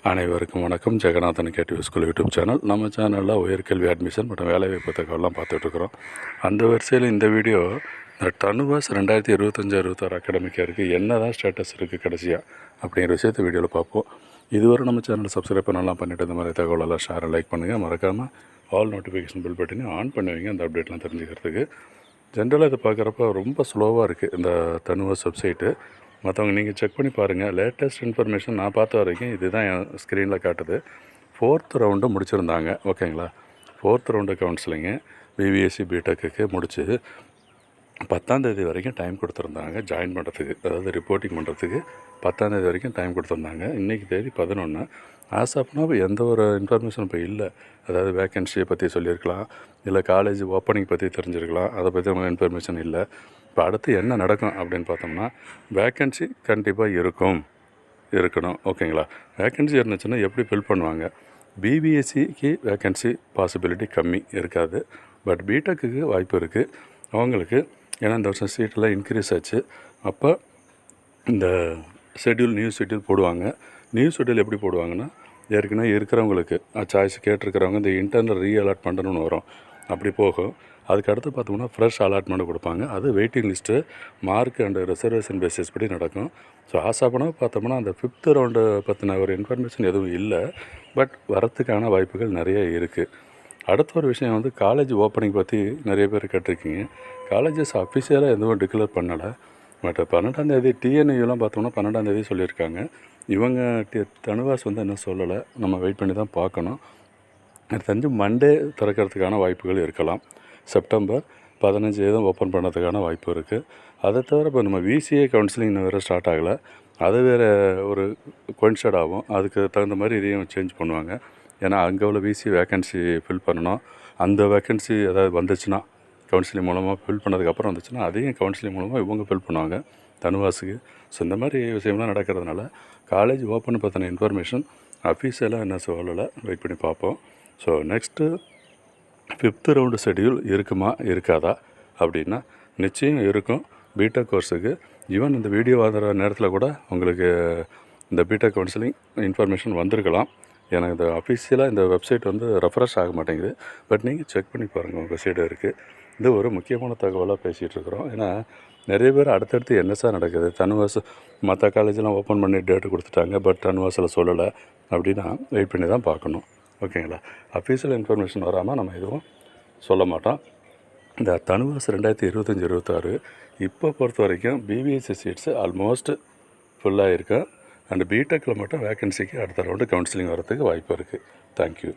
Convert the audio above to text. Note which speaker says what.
Speaker 1: அனைவருக்கும் வணக்கம். Jeganathan KTV school YouTube channel. நம்ம சேனலில் உயர்கல்வி அட்மிஷன் மற்றும் வேலைவாய்ப்பு தகவலாம் பார்த்துட்ருக்குறோம். அந்த வரிசையில் இந்த வீடியோ இந்த டனுவாஸ் 2025-26 அகாடமிக் இயருக்கு என்ன தான் ஸ்டேட்டஸ் இருக்குது கடைசியாக அப்படிங்கிற விஷயத்தை வீடியோவில் பார்ப்போம். இதுவரை நம்ம சேனலை சப்ஸ்கிரைப் பண்ணலாம் பண்ணிவிட்டு இந்த மாதிரி தகவலெல்லாம் ஷேர் லைக் பண்ணுங்கள். மறக்காமல் ஆல் நோட்டிஃபிகேஷன் பில் பட்டனையும் ஆன் பண்ணுவீங்க அந்த அப்டேட்லாம் தெரிஞ்சுக்கிறதுக்கு. ஜென்ரலாக இதை பார்க்குறப்ப ரொம்ப ஸ்லோவாக இருக்குது இந்த டனுவாஸ் வெப்சைட்டு. மற்றவங்க நீங்கள் செக் பண்ணி பாருங்கள். லேட்டஸ்ட் இன்ஃபர்மேஷன் நான் பார்த்த வரைக்கும் இதுதான் என் ஸ்க்ரீனில் காட்டுது. 4th round முடிச்சிருந்தாங்க. ஓகேங்களா, 4th round counselling BPSC BTech முடிச்சு 10ஆம் தேதி வரைக்கும் டைம் கொடுத்துருந்தாங்க ஜாயின் பண்ணுறதுக்கு, அதாவது ரிப்போர்ட்டிங் பண்ணுறதுக்கு 10ஆம் தேதி வரைக்கும் டைம் கொடுத்துருந்தாங்க. இன்றைக்கி தேதி 11. ஆஸ் ஆஃப்னா எந்த ஒரு இன்ஃபர்மேஷன் இப்போ இல்லை. அதாவது வேக்கன்சியை பற்றி சொல்லியிருக்கலாம், இல்லை காலேஜ் ஓப்பனிங் பற்றி தெரிஞ்சிருக்கலாம், அதை பற்றி நம்ம இன்ஃபர்மேஷன் இல்லை. இப்போ அடுத்து என்ன நடக்கும் அப்படின்னு பார்த்தோம்னா, வேக்கன்சி கண்டிப்பாக இருக்கணும். ஓகேங்களா, வேக்கன்சி இருந்துச்சுன்னா எப்படி ஃபில் பண்ணுவாங்க? பிபிஎஸ்சிக்கு வேக்கன்சி பாசிபிலிட்டி கம்மி இருக்காது, பட் பிடெக்கு வாய்ப்பு இருக்குது அவங்களுக்கு. ஏன்னா இந்த வருஷம் சீட்டெல்லாம் இன்க்ரீஸ் ஆச்சு. அப்போ இந்த நியூ ஷெட்யூல் போடுவாங்க. நியூ ஷெட்யூல் எப்படி போடுவாங்கன்னா, ஏற்கனவே இருக்கிறவங்களுக்கு சாய்ஸ் கேட்டிருக்கிறவங்க இந்த இன்டர்னல் ரீஅலாட் பண்ணணும்னு வரும். அப்படி போகும். அதுக்கடுத்து பார்த்தோம்னா ஃப்ரெஷ் அலாட்மெண்ட் கொடுப்பாங்க. அது waiting list mark and reservation basis படி நடக்கும். ஸோ ஆசாப்பனாக பார்த்தோம்னா அந்த 5th ரவுண்டு பற்றின ஒரு இன்ஃபர்மேஷன் எதுவும் இல்லை, பட் வரத்துக்கான வாய்ப்புகள் நிறைய இருக்குது. அடுத்த ஒரு விஷயம் காலேஜ் ஓப்பனிங் பற்றி நிறைய பேர் கேட்டிருக்கீங்க. காலேஜஸ் அஃபிஷியலாக எதுவும் டிக்ளேர் பண்ணலை, பட் 12ஆம் தேதி டிஎன்யூலாம் பார்த்தோம்னா 12ஆம் தேதி சொல்லியிருக்காங்க. இவங்க டனுவாஸ் இன்னும் சொல்லலை, நம்ம வெயிட் பண்ணி தான் பார்க்கணும். எனக்கு தெரிஞ்சு மண்டே திறக்கிறதுக்கான வாய்ப்புகள் இருக்கலாம். செப்டம்பர் 15 ஓப்பன் பண்ணுறதுக்கான வாய்ப்பு இருக்குது. அதை தவிர இப்போ நம்ம விசிஏ கவுன்சிலிங் இன்னும் வேறு ஸ்டார்ட் ஆகலை, அது வேறு ஒரு கோயின்சைட் ஆகும். அதுக்கு தகுந்த மாதிரி இதையும் சேஞ்ச் பண்ணுவாங்க. ஏன்னா அங்கே உள்ள விசிஏ வேக்கன்சி ஃபில் பண்ணணும். அந்த வேக்கன்சி ஏதாவது வந்துச்சுன்னா கவுன்சிலிங் மூலமாக ஃபில் பண்ணதுக்கப்புறம் வந்துச்சுன்னா அதையும் கவுன்சிலிங் மூலமாக இவங்க ஃபில் பண்ணுவாங்க தனுவாஸுக்கு. ஸோ இந்த மாதிரி விஷயம்லாம் நடக்கிறதுனால காலேஜ் ஓப்பன் பற்றின இன்ஃபர்மேஷன் அஃபீஷியலாக என்ன சொல்லலை, வெயிட் பண்ணி பார்ப்போம். So next 5th round schedule இருக்குமா இருக்காதா அப்படின்னா நிச்சயம் இருக்கும் பிடெக் கோர்ஸுக்கு. ஈவன் இந்த வீடியோ ஆகிற நேரத்தில் கூட உங்களுக்கு இந்த பிடெக் கவுன்சிலிங் இன்ஃபர்மேஷன் வந்திருக்கலாம். எனக்கு இந்த அஃபீஷியலாக இந்த வெப்சைட் ரெஃப்ரெஷ் ஆக மாட்டேங்குது, பட் நீங்கள் செக் பண்ணி பாருங்கள் உங்கள் சைடு இருக்குது. இது ஒரு முக்கியமான தகவலாக பேசிகிட்டு இருக்கிறோம். ஏன்னா நிறைய பேர் அடுத்தடுத்து என்ன சார் நடக்குது, தனுவாஸ் மற்ற காலேஜெலாம் ஓப்பன் பண்ணி டேட்டு கொடுத்துட்டாங்க, பட் தனுவாஸில் சொல்லலை அப்படின்னா வெயிட் பண்ணி தான் பார்க்கணும். ஓகேங்களா, அஃபீஷியல் இன்ஃபர்மேஷன் வராமல் நம்ம எதுவும் சொல்ல மாட்டோம். இந்த தனுவாஸ் 2025-26 இப்போ பொறுத்த வரைக்கும் பிபிஎஸ்சி சீட்ஸு ஆல்மோஸ்ட் ஃபுல்லாக இருக்குது. அண்ட் பிடெக்கில் மட்டும் வேக்கன்சிக்கு அடுத்த ரவுண்டு கவுன்சிலிங் வரதுக்கு வாய்ப்பு இருக்குது. தேங்க்யூ.